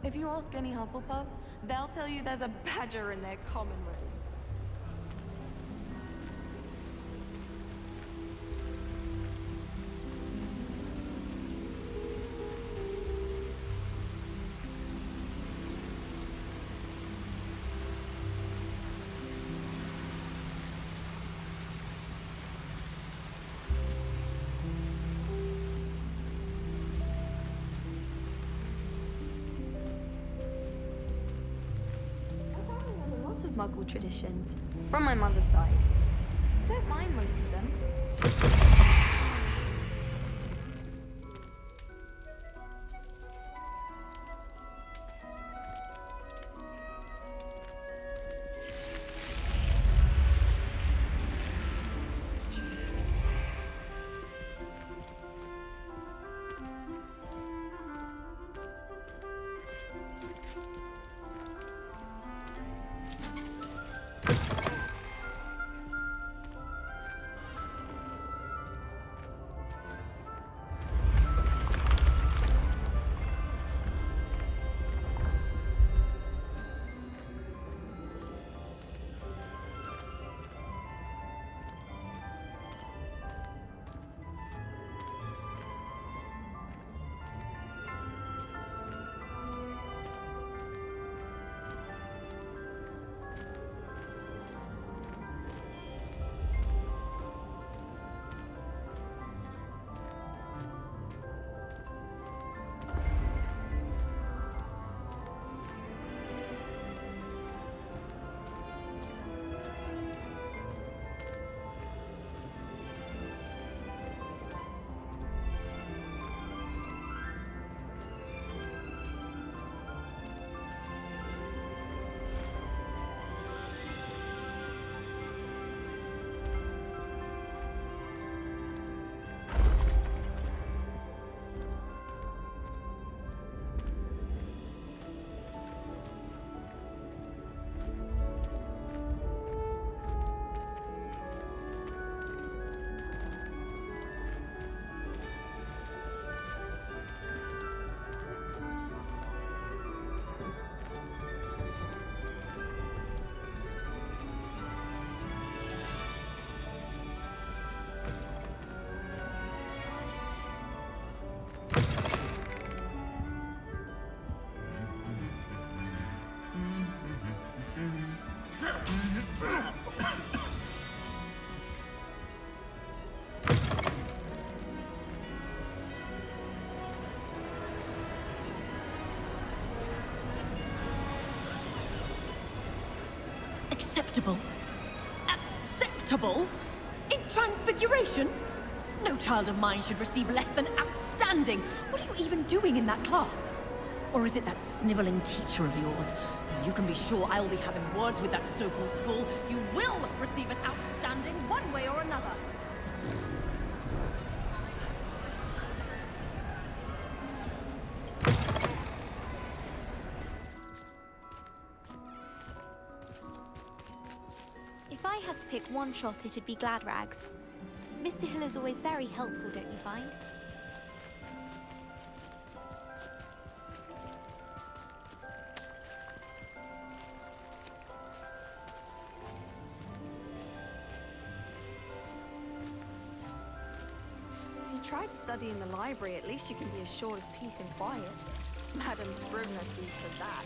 If you ask any Hufflepuff, they'll tell you there's a badger in their common room. Muggle traditions from my mother's side. I don't mind most of them. Acceptable? Acceptable? In Transfiguration? No child of mine should receive less than outstanding. What are you even doing in that class? Or is it that sniveling teacher of yours? You can be sure I will be having words with that so-called school. You will receive an outstanding one way or another. If I had to pick one shop, it'd be Glad Rags. Mr. Hill is always very helpful, don't you find? If you try to study in the library, at least you can be assured of peace and quiet. Madam Scrivener sees for that.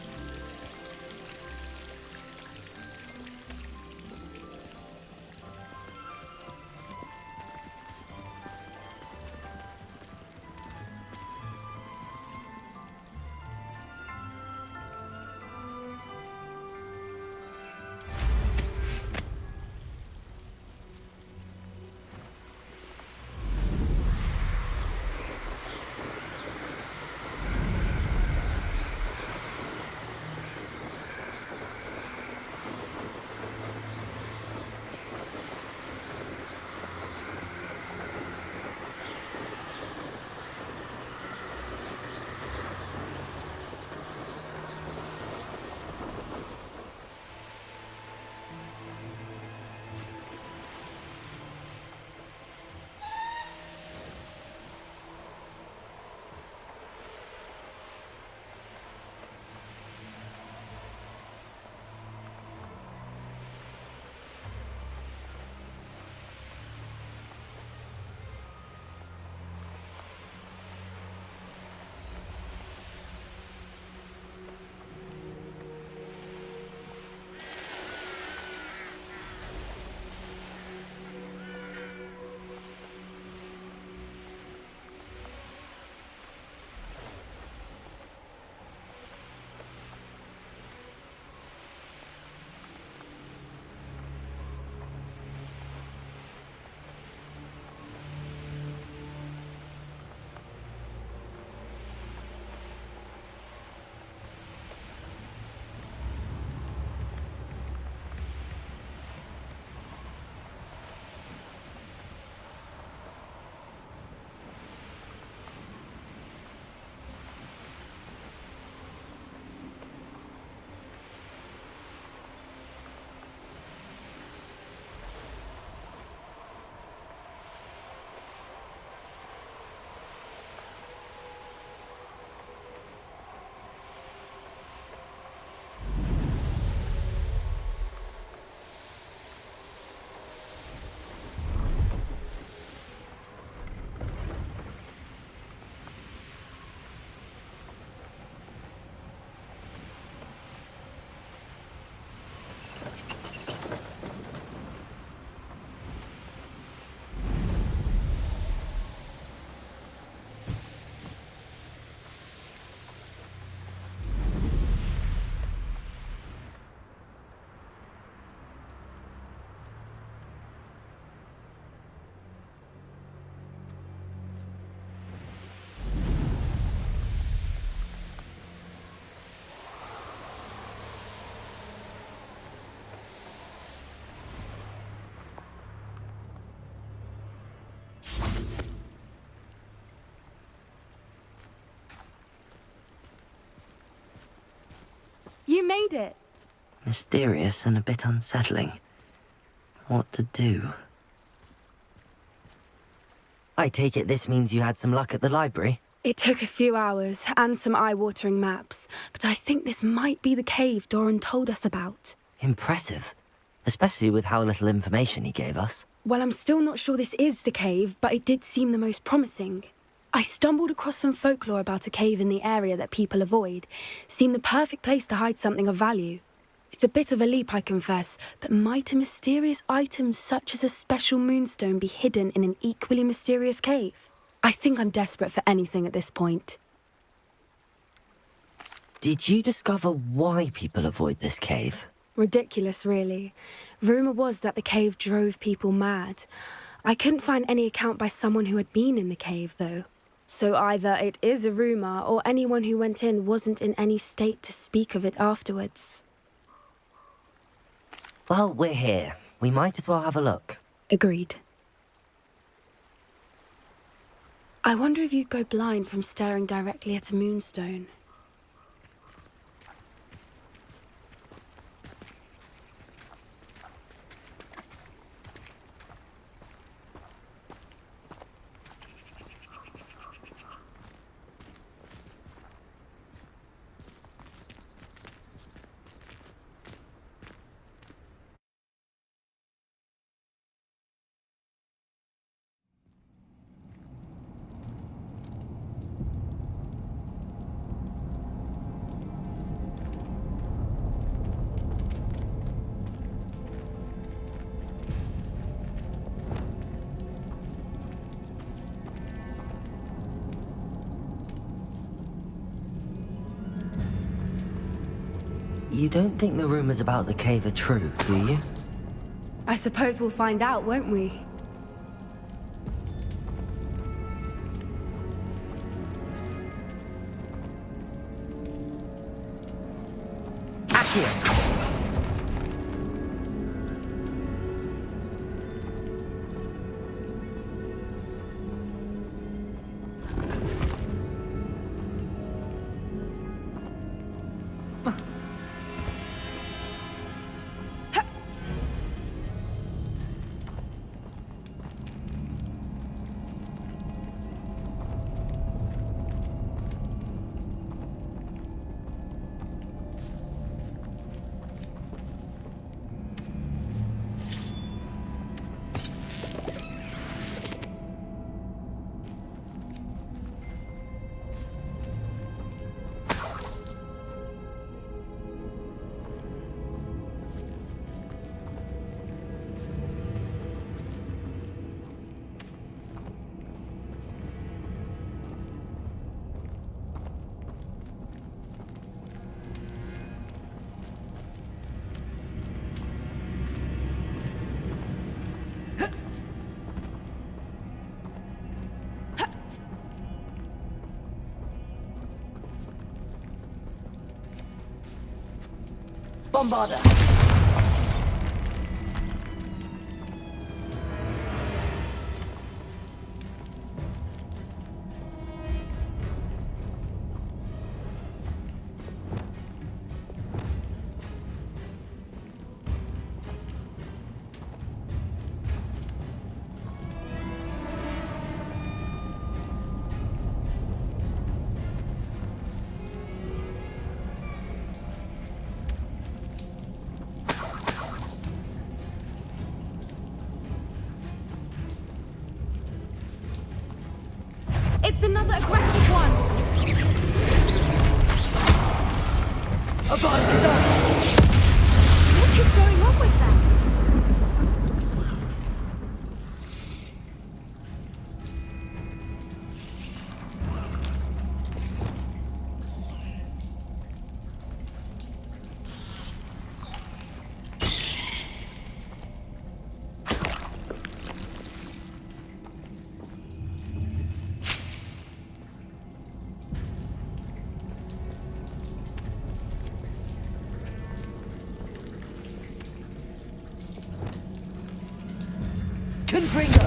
enjoyed it. Mysterious and a bit unsettling. What to do? I take it this means you had some luck at the library? It took a few hours and some eye-watering maps, but I think this might be the cave Doran told us about. Impressive. Especially with how little information he gave us. Well, I'm still not sure this is the cave, but it did seem the most promising. I stumbled across some folklore about a cave in the area that people avoid. Seemed the perfect place to hide something of value. It's a bit of a leap, I confess, but might a mysterious item such as a special moonstone be hidden in an equally mysterious cave? I think I'm desperate for anything at this point. Did you discover why people avoid this cave? Ridiculous, really. Rumour was that the cave drove people mad. I couldn't find any account by someone who had been in the cave, though. So either it is a rumour, or anyone who went in wasn't in any state to speak of it afterwards. Well, we're here. We might as well have a look. Agreed. I wonder if you'd go blind from staring directly at a moonstone. You don't think the rumors about the cave are true, do you? I suppose we'll find out, won't we? Accio! Bombarder! It's another aggressive one! What is going on with that? Confringo!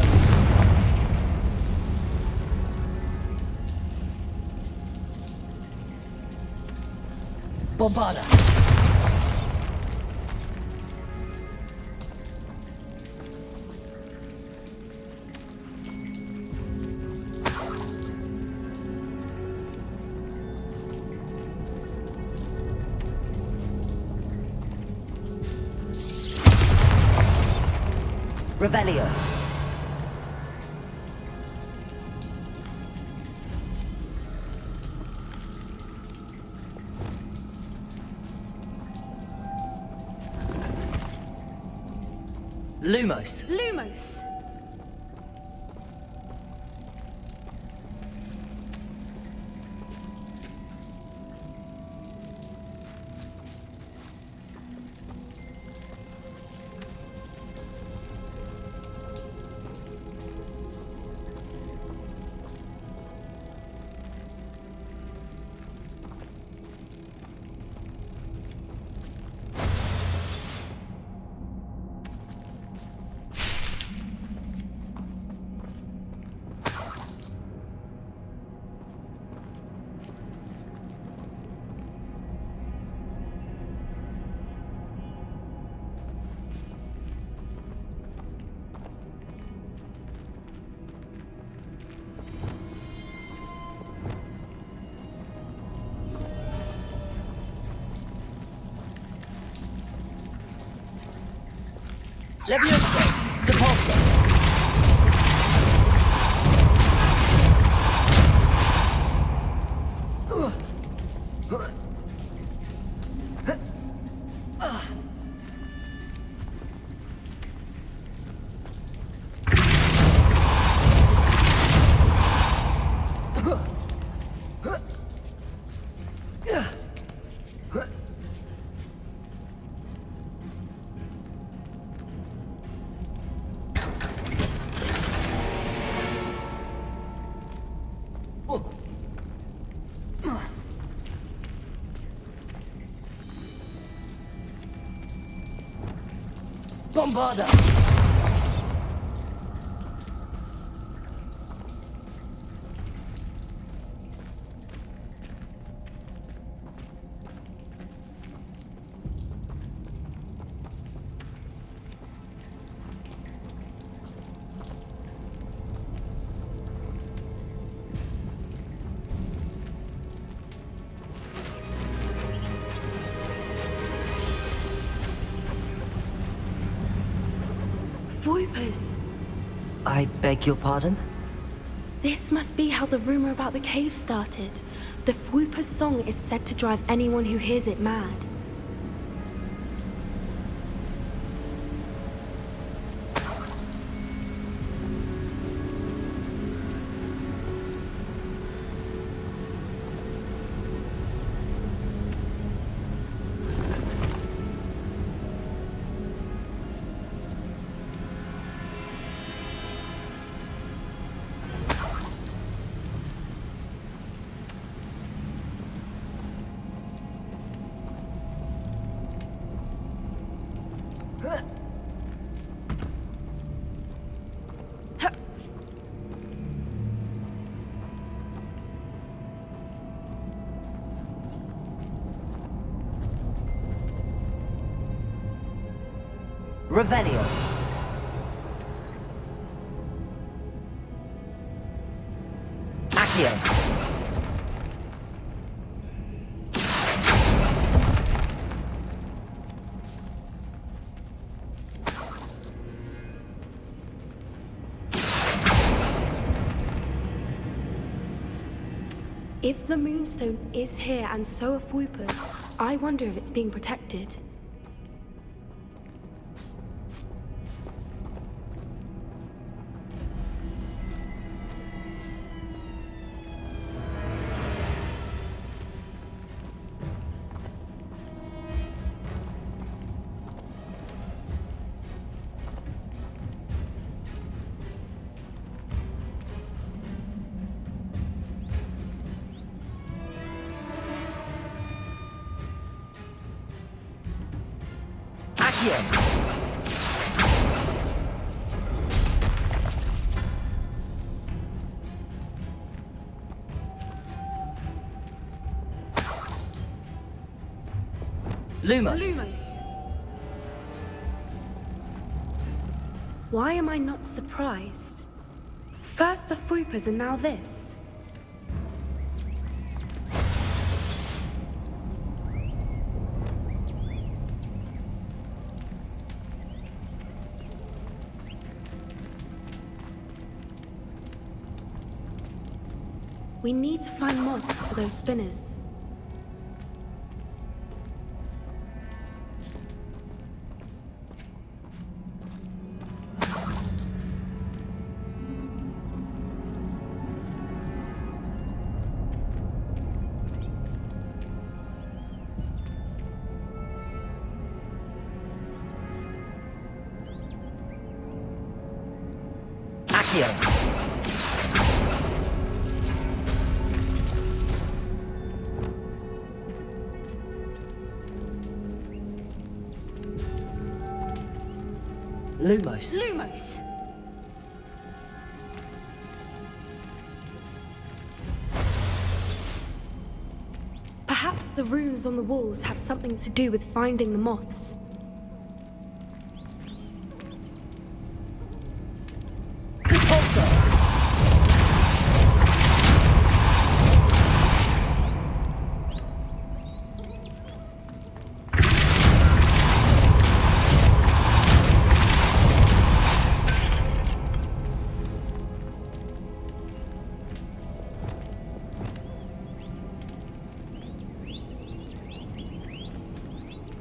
Bombarder! Revelio. Lumos. Lumos! Levioso. Depulso. Bombarda! Voipers! I beg your pardon? This must be how the rumor about the cave started. The Fwooper's song is said to drive anyone who hears it mad. Revelio. Accio. If the Moonstone is here and so are Fwoopers, I wonder if it's being protected. Lumos. Lumos! Why am I not surprised? First the Fwoopers and now this. We need to find moths for those spinners. Lumos. Lumos! Perhaps the runes on the walls have something to do with finding the moths.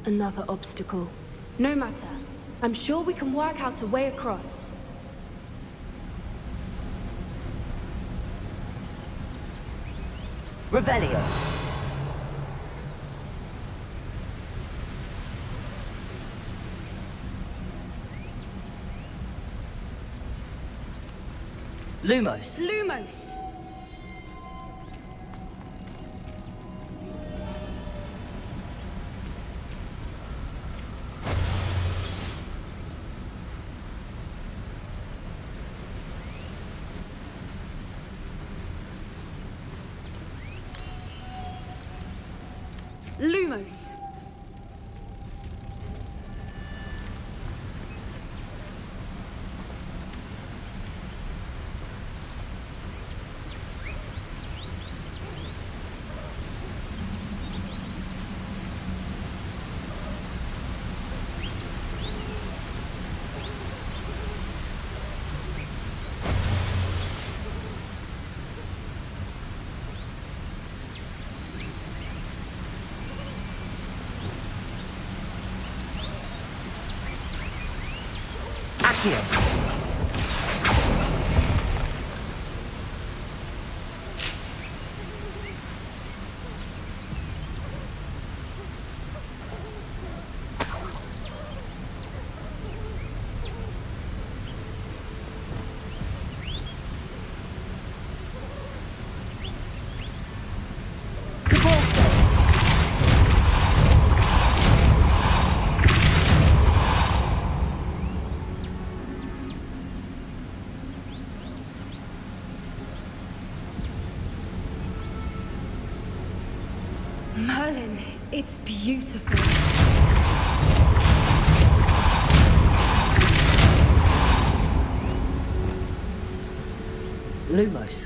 Another obstacle. No matter. I'm sure we can work out a way across. Revelio. Lumos. Lumos! Lumos! Accio. Merlin, it's beautiful. Lumos.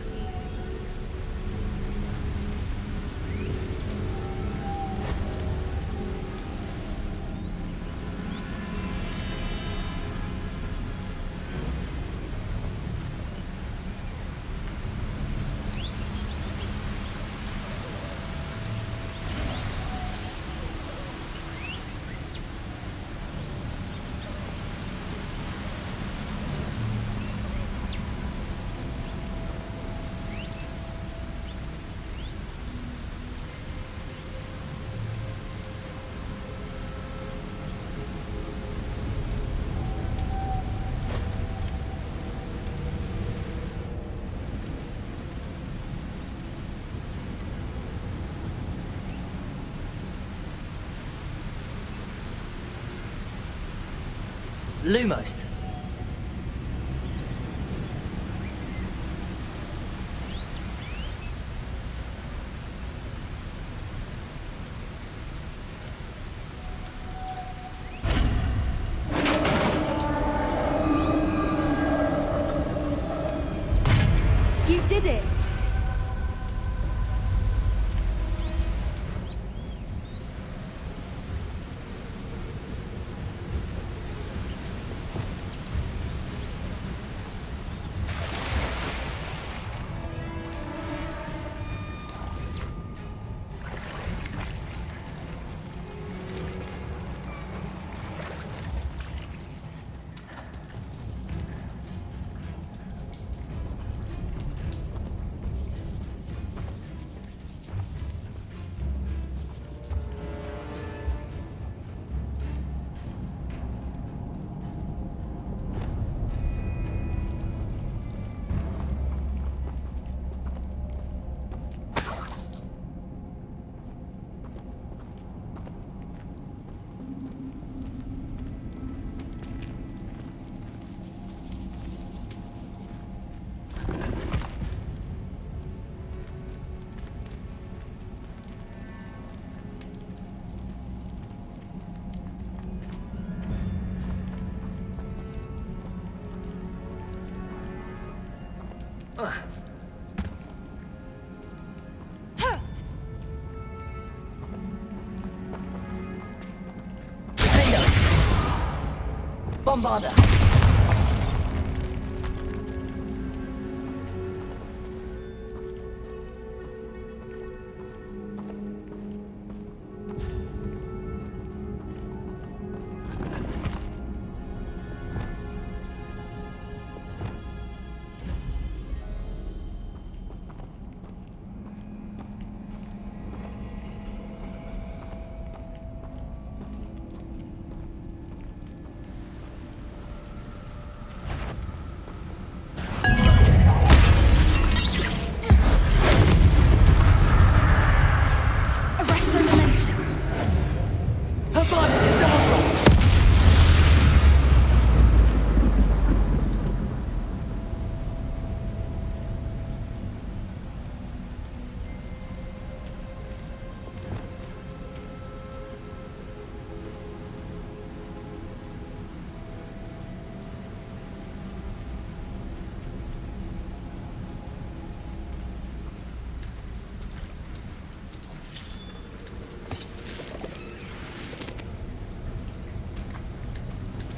Lumos. You did it! Bombarder!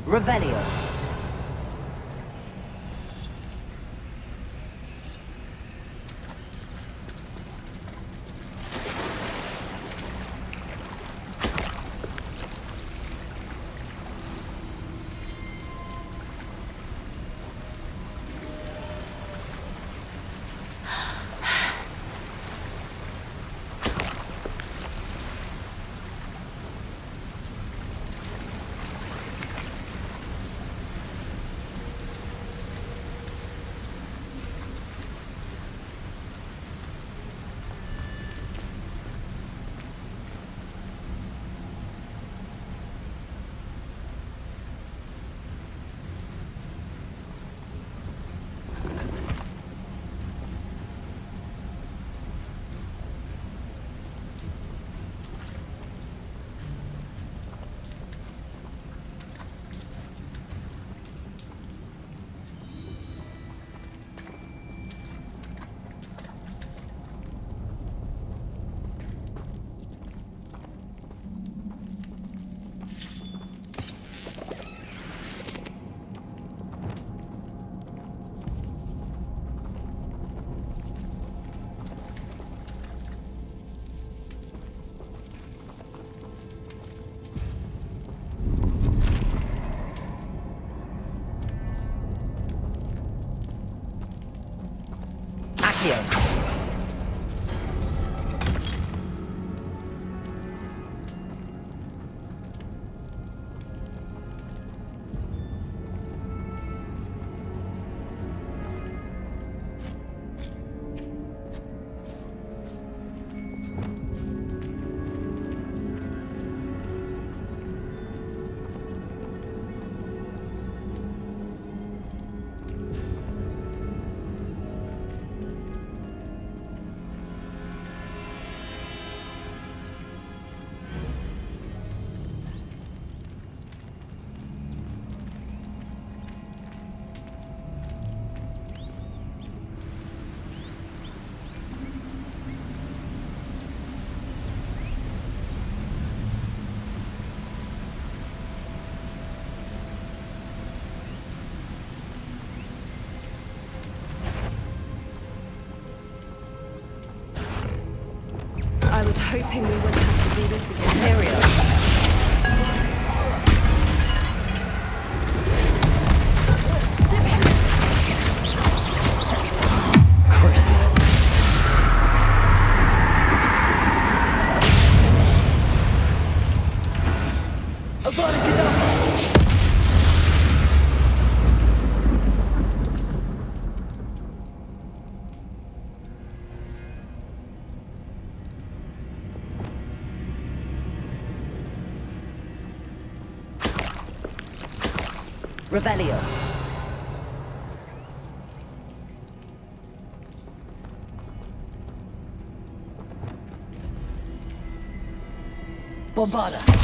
Revelio. I was hoping we wouldn't have to do this again. Material. Revelio. Bombarder!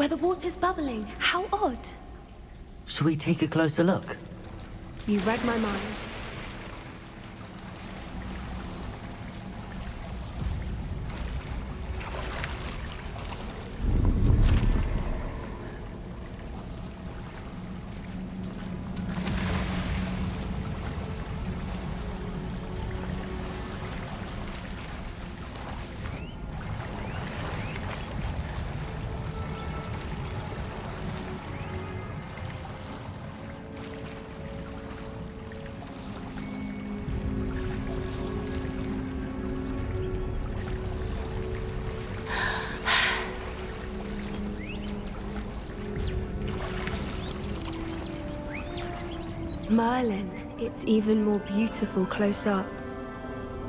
where the water's bubbling. How odd. Should we take a closer look? You read my mind. Merlin, it's even more beautiful close up.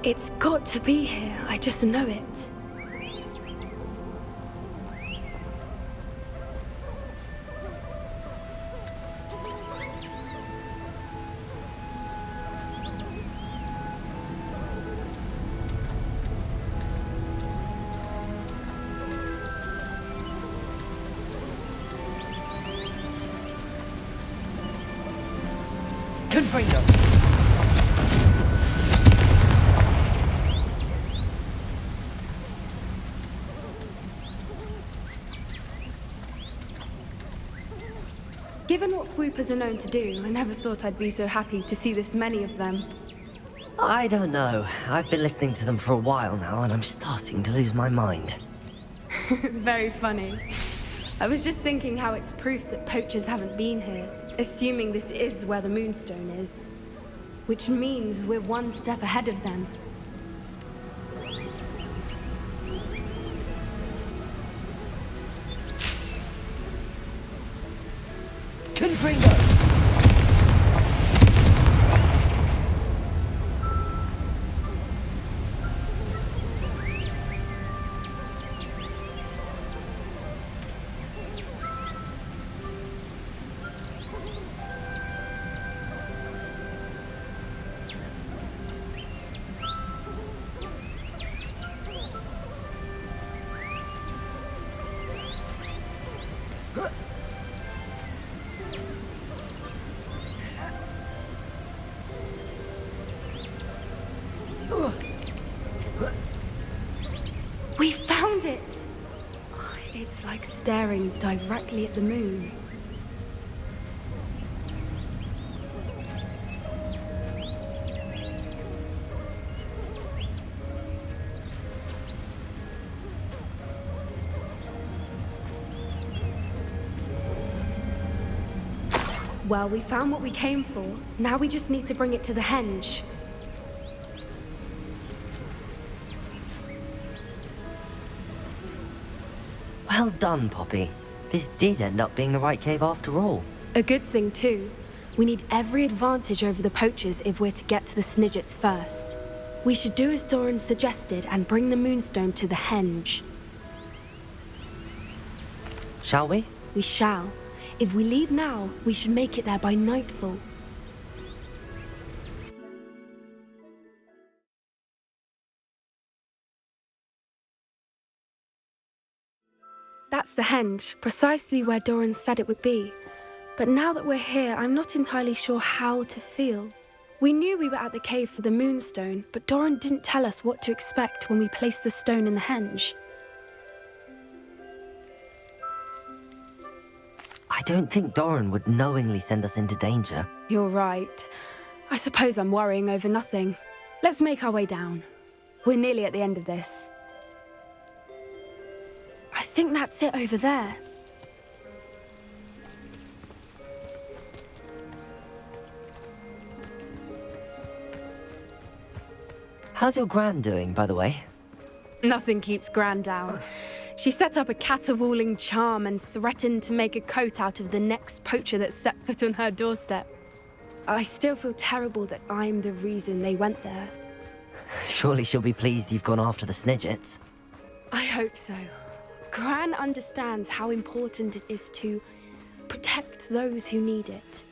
It's got to be here, I just know it. Confringo! Given what Fwoopers are known to do, I never thought I'd be so happy to see this many of them. I don't know. I've been listening to them for a while now, and I'm starting to lose my mind. Very funny. I was just thinking how it's proof that poachers haven't been here, assuming this is where the Moonstone is. Which means we're one step ahead of them. Confringo! We found it! It's like staring directly at the moon. Well, we found what we came for. Now we just need to bring it to the henge. Well done, Poppy. This did end up being the right cave after all. A good thing, too. We need every advantage over the poachers if we're to get to the Snidgets first. We should do as Doran suggested and bring the Moonstone to the henge. Shall we? We shall. If we leave now, we should make it there by nightfall. That's the henge, precisely where Doran said it would be. But now that we're here, I'm not entirely sure how to feel. We knew we were at the cave for the Moonstone, but Doran didn't tell us what to expect when we placed the stone in the henge. I don't think Doran would knowingly send us into danger. You're right. I suppose I'm worrying over nothing. Let's make our way down. We're nearly at the end of this. I think that's it over there. How's your Gran doing, by the way? Nothing keeps Gran down. She set up a caterwauling charm and threatened to make a coat out of the next poacher that set foot on her doorstep. I still feel terrible that I'm the reason they went there. Surely she'll be pleased you've gone after the Snidgets. I hope so. Gran understands how important it is to protect those who need it.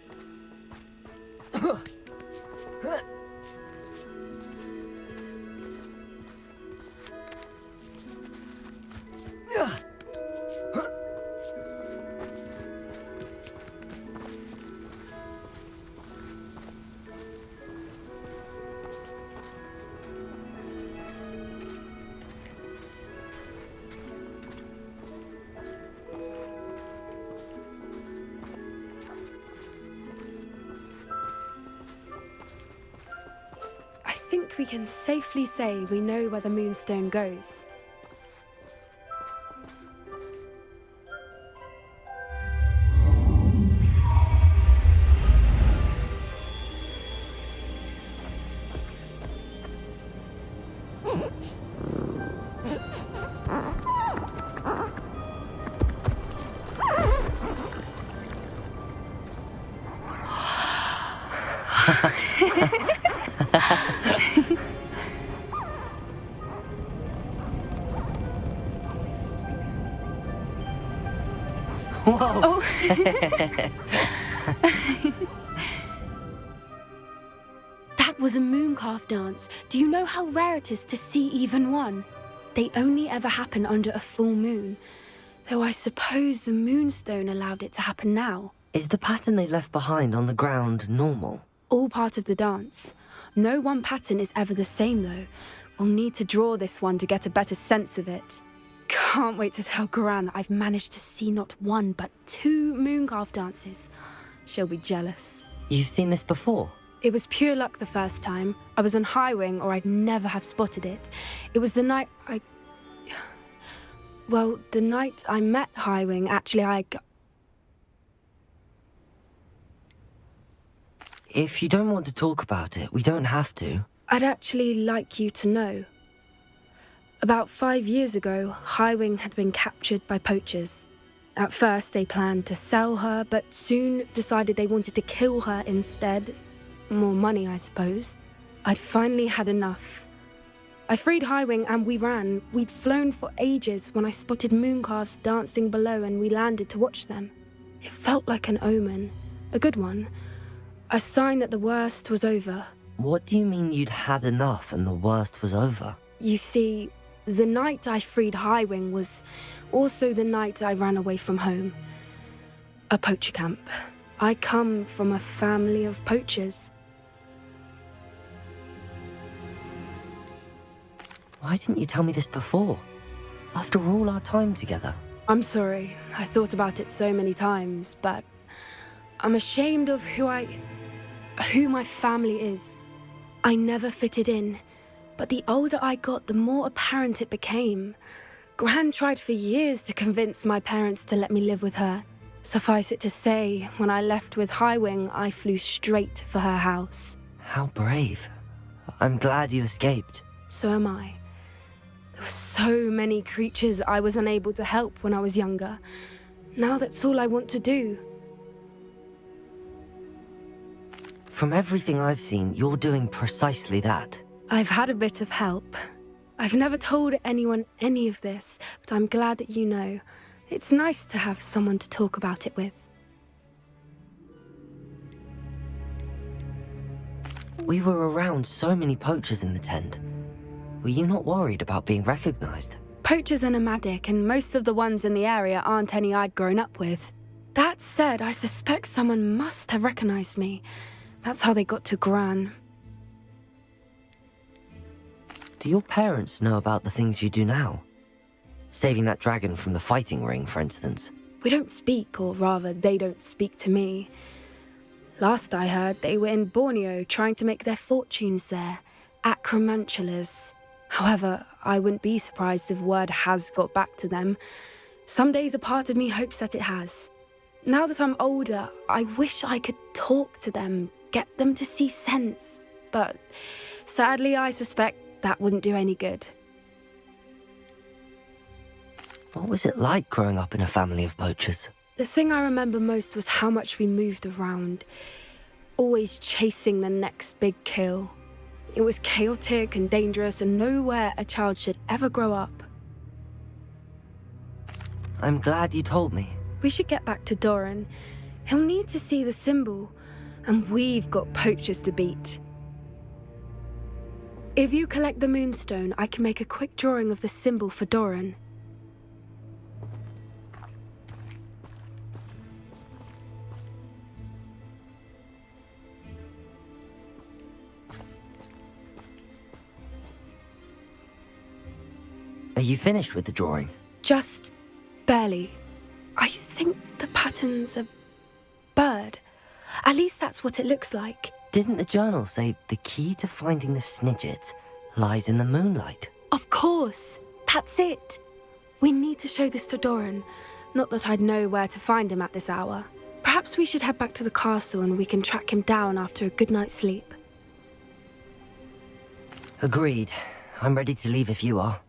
think we can safely say we know where the Moonstone goes. Whoa! Oh. That was a mooncalf dance. Do you know how rare it is to see even one? They only ever happen under a full moon. Though I suppose the Moonstone allowed it to happen now. Is the pattern they left behind on the ground normal? All part of the dance. No one pattern is ever the same, though. We'll need to draw this one to get a better sense of it. Can't wait to tell Gran that I've managed to see not one, but 2 mooncalf dances. She'll be jealous. You've seen this before? It was pure luck the first time. I was on Highwing, or I'd never have spotted it. It was the night Well, the night I met Highwing, actually, If you don't want to talk about it, we don't have to. I'd actually like you to know. About 5 years ago, Highwing had been captured by poachers. At first, they planned to sell her, but soon decided they wanted to kill her instead. More money, I suppose. I'd finally had enough. I freed Highwing and we ran. We'd flown for ages when I spotted mooncalves dancing below and we landed to watch them. It felt like an omen. A good one. A sign that the worst was over. What do you mean you'd had enough and the worst was over? You see, the night I freed Highwing was also the night I ran away from home. A poacher camp. I come from a family of poachers. Why didn't you tell me this before? After all our time together. I'm sorry. I thought about it so many times, but I'm ashamed of who my family is. I never fitted in, but the older I got, the more apparent it became. Gran tried for years to convince my parents to let me live with her. Suffice it to say, when I left with Highwing, I flew straight for her house. How brave. I'm glad you escaped. So am I. There were so many creatures I was unable to help when I was younger. Now that's all I want to do. From everything I've seen, you're doing precisely that. I've had a bit of help. I've never told anyone any of this, but I'm glad that you know. It's nice to have someone to talk about it with. We were around so many poachers in the tent. Were you not worried about being recognized? Poachers are nomadic, and most of the ones in the area aren't any I'd grown up with. That said, I suspect someone must have recognized me. That's how they got to Gran. Do your parents know about the things you do now? Saving that dragon from the fighting ring, for instance. We don't speak, or rather, they don't speak to me. Last I heard, they were in Borneo trying to make their fortunes there. Acromantulas. However, I wouldn't be surprised if word has got back to them. Some days a part of me hopes that it has. Now that I'm older, I wish I could talk to them, get them to see sense. But sadly, I suspect that wouldn't do any good. What was it like growing up in a family of poachers? The thing I remember most was how much we moved around, always chasing the next big kill. It was chaotic and dangerous and nowhere a child should ever grow up. I'm glad you told me. We should get back to Doran. He'll need to see the symbol, and we've got poachers to beat. If you collect the Moonstone, I can make a quick drawing of the symbol for Doran. Are you finished with the drawing? Just barely. I think the pattern's a bird. At least that's what it looks like. Didn't the journal say the key to finding the Snidgets lies in the moonlight? Of course. That's it. We need to show this to Doran. Not that I'd know where to find him at this hour. Perhaps we should head back to the castle and we can track him down after a good night's sleep. Agreed. I'm ready to leave if you are.